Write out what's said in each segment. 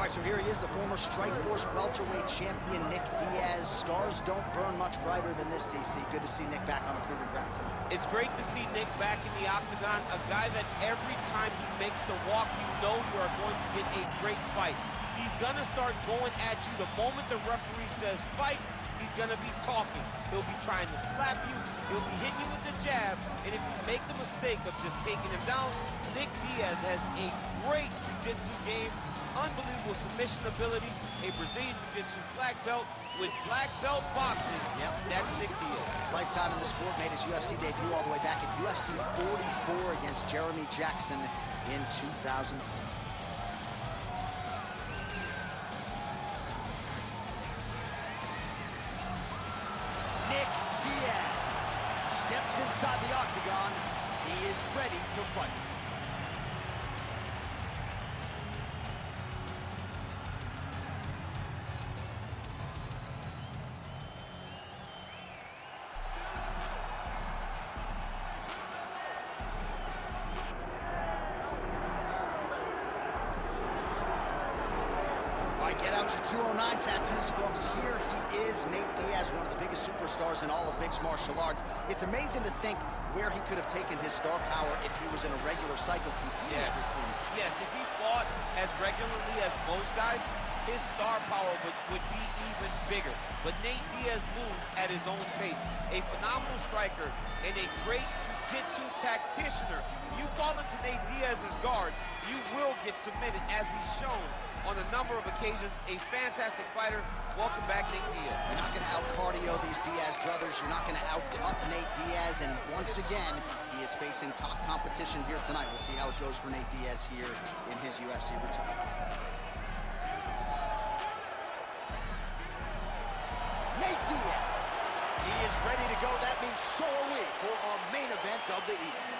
right, so here he is, the former Strikeforce welterweight champion, Nick Diaz. Stars don't burn much brighter than this, DC. Good to see Nick back on the proving ground tonight. It's great to see Nick back in the octagon, a guy that every time he makes the walk, you know you are going to get a great fight. He's gonna start going at you the moment the referee says fight. He's gonna be talking. He'll be trying to slap you. He'll be hitting you with the jab. And if you make the mistake of just taking him down, Nick Diaz has a great jiu-jitsu game, unbelievable submission ability, a Brazilian jiu-jitsu black belt with black belt boxing. Yep. That's Nick Diaz. Lifetime in the sport, made his UFC debut all the way back at UFC 44 against Jeremy Jackson in 2003. Nick Diaz steps inside the octagon. He is ready to fight. Get out your 209 tattoos, folks. Here he is, Nate Diaz, one of the biggest superstars in all of mixed martial arts. It's amazing to think where he could have taken his star power if he was in a regular cycle competing every 3 months. Yes, if he fought as regularly as most guys, his star power would be even bigger. But Nate Diaz moves at his own pace. A phenomenal striker and a great jiu-jitsu tacticianer. You fall into Nate Diaz's guard, you will get submitted, as he's shown on a number of occasions. A fantastic fighter. Welcome back, Nate Diaz. You're not going to out-cardio these Diaz brothers. You're not going to out-tough Nate Diaz. And once again, he is facing top competition here tonight. We'll see how it goes for Nate Diaz here in his UFC return. Nate Diaz. He is ready to go. That means so are we for our main event of the evening.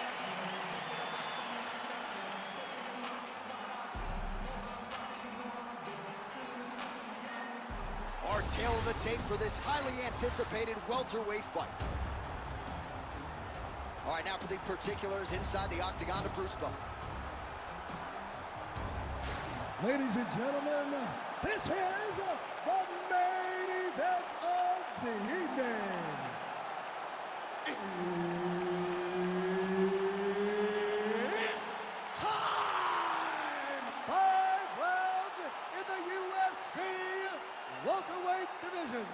Our tail of the tape for this highly anticipated welterweight fight. All right, now for the particulars inside the octagon to Bruce Buffer. Ladies and gentlemen, this is the main event of the evening. It's time! 5 rounds in the UFC welterweight division.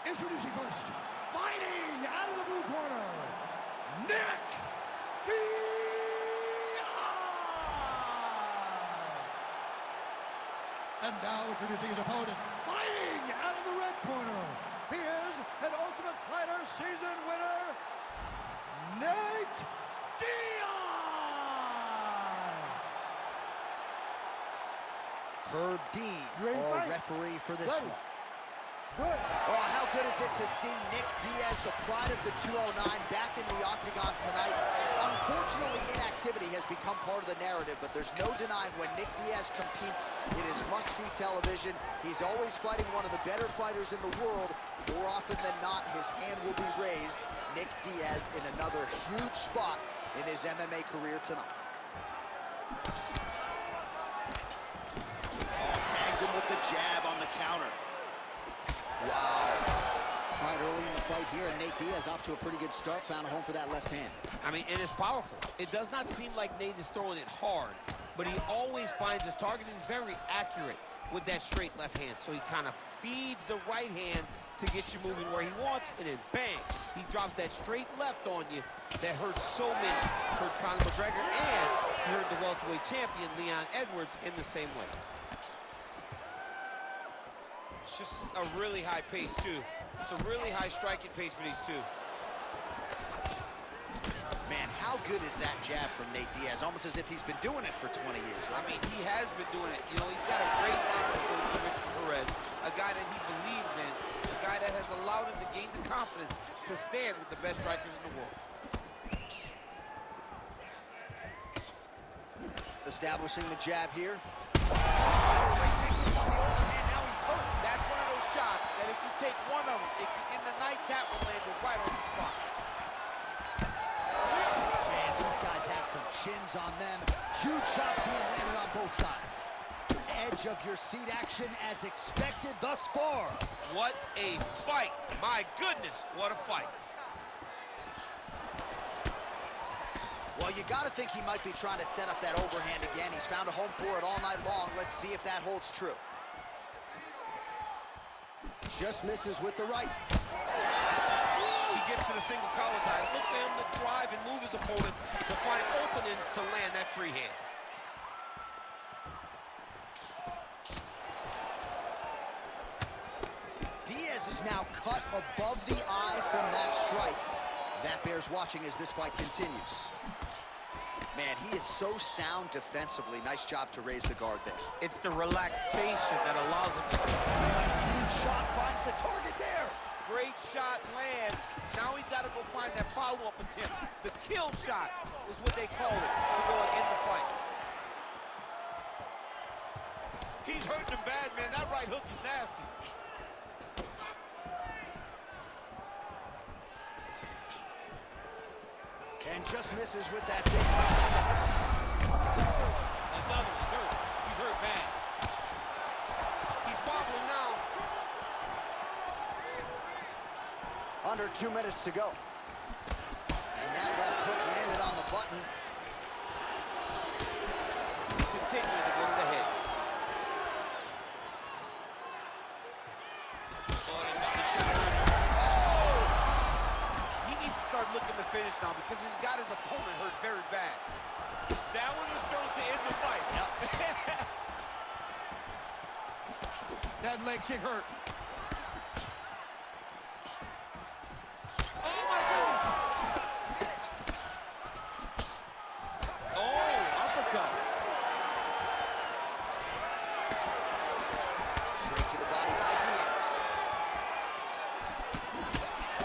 Introducing first, fighting out of the blue corner, Nick Diaz. And now introducing his opponent, fighting out of the red corner, he is an Ultimate Fighter season winner, Nate Diaz. Herb Dean, our referee for this one. Good. Oh, how good is it to see Nick Diaz, the pride of the 209, back in the octagon tonight. Unfortunately, inactivity has become part of the narrative, but there's no denying when Nick Diaz competes, it is must-see television. He's always fighting one of the better fighters in the world. More often than not, his hand will be raised. Nick Diaz in another huge spot in his MMA career tonight. Tags him with the jab on the counter. Wow. All right, early in the fight here, and Nate Diaz off to a pretty good start, found a home for that left hand. I mean, and it's powerful. It does not seem like Nate is throwing it hard, but he always finds his targeting very accurate with that straight left hand. So he kind of feeds the right hand to get you moving where he wants, and then bang, he drops that straight left on you that hurts so many. Hurt Conor McGregor, and he hurt the welterweight champion, Leon Edwards, in the same way. It's just a really high pace, too. It's a really high striking pace for these two. Man, how good is that jab from Nate Diaz? Almost as if he's been doing it for 20 years, right? I mean, he has been doing it. You know, he's got a great boxing coach, Richard Perez, a guy that he believes in, a guy that has allowed him to gain the confidence to stand with the best strikers in the world. Establishing the jab here. Taking on the overhand, now he's hurt. That's one of those shots that if you take one of them, it can end the night. That one landed right on the spot. Man, these guys have some chins on them. Huge shots being landed on both sides. Edge Edge of your seat action as expected thus far. What a fight. My goodness, what a fight. Well, you got to think he might be trying to set up that overhand again. He's found a home for it all night long. Let's see if that holds true. Just misses with the right. He gets to the single collar tie. Look for him to drive and move his opponent to find openings to land that free hand. Diaz is now cut above the eye from that strike. That bears watching as this fight continues. Man, he is so sound defensively. Nice job to raise the guard there. It's the relaxation that allows him to... Huge shot finds the target there. Great shot lands. Now he's got to go find that follow-up attempt. The kill shot is what they call it to go and end the fight. He's hurting him bad, man. That right hook is nasty. And just misses with that big Another, he's hurt. He's hurt bad. He's wobbling now. Under 2 minutes to go. And that left hook landed on the button. Continuing to go to the head. He needs to start looking to finish now because he's got his opponent hurt very bad. That one was thrown to end the fight. Yep. That leg kick hurt. Oh my goodness. Oh, uppercut. Straight to the body by Diaz.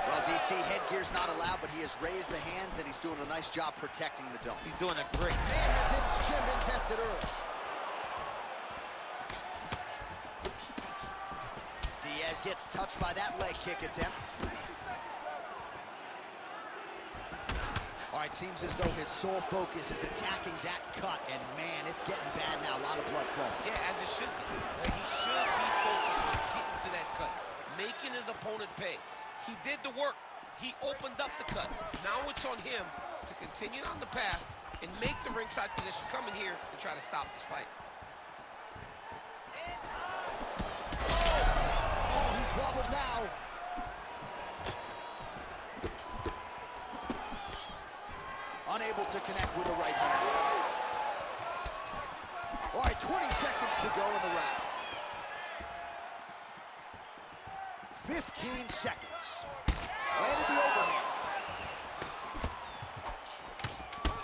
Well, DC, headgear's not allowed, but he has raised the hands, and he's doing a nice job protecting the dome. He's doing a great. Man, has his chin been tested early. Diaz gets touched by that leg kick attempt. All right, seems as though his sole focus is attacking that cut, and man, it's getting bad now. A lot of blood flowing. Yeah, as it should be. Like, he should be focused on getting to that cut, making his opponent pay. He did the work. He opened up the cut. Now it's on him to continue on the path and make the ringside position, come in here and try to stop this fight. Oh, he's wobbled now. Unable to connect with a right hand. All right, 20 seconds to go in the round. 15 seconds. Landed the overhand.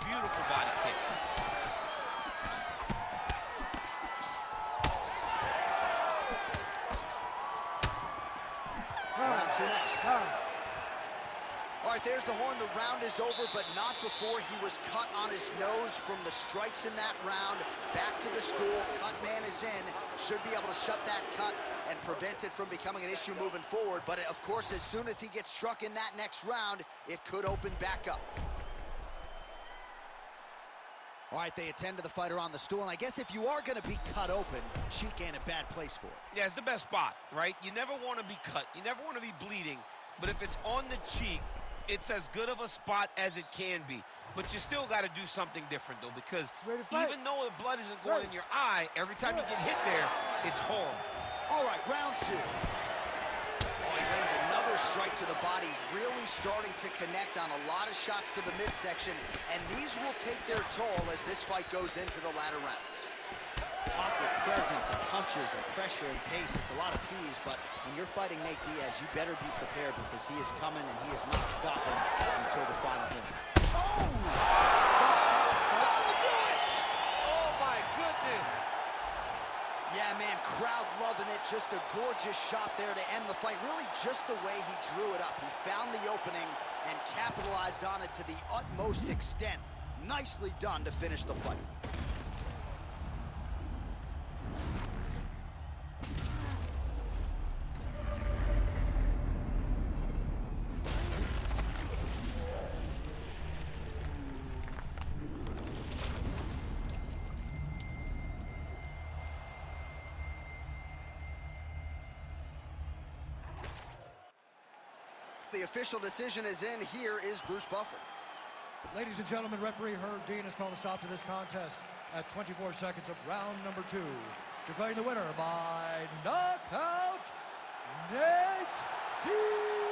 Beautiful body kick. Round two next. All right, there's the horn. The round is over, but not before he was cut on his nose from the strikes in that round. Back to the stool. Cut man is in. Should be able to shut that cut and prevent it from becoming an issue moving forward. But, of course, as soon as he gets struck in that next round, it could open back up. All right, they attend to the fighter on the stool. And I guess if you are going to be cut open, cheek ain't a bad place for it. Yeah, it's the best spot, right? You never want to be cut. You never want to be bleeding. But if it's on the cheek, it's as good of a spot as it can be. But you still got to do something different, though, because even though the blood isn't going in your eye, every time you get hit there, it's horrible. All right, round two. Oh, he lands another strike to the body, really starting to connect on a lot of shots to the midsection, and these will take their toll as this fight goes into the latter rounds. Fought with presence and punches and pressure and pace. It's a lot of P's, but when you're fighting Nick Diaz, you better be prepared because he is coming and he is not stopping until the final minute. Oh! That'll do it! Oh, my goodness! Yeah, man, crowd loving it. Just a gorgeous shot there to end the fight. Really just the way he drew it up. He found the opening and capitalized on it to the utmost extent. Nicely done to finish the fight. The official decision is in. Here is Bruce Buffer. Ladies and gentlemen, referee Herb Dean has called a stop to this contest at 24 seconds of round number 2. Declaring the winner by knockout, Nick Diaz.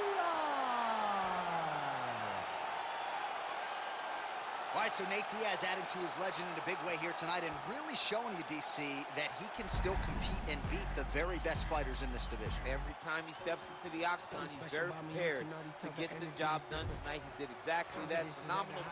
All right, so Nate Diaz adding to his legend in a big way here tonight and really showing you, DC, that he can still compete and beat the very best fighters in this division. Every time he steps into the octagon, he's very prepared to get the job done tonight. He did exactly that. Phenomenal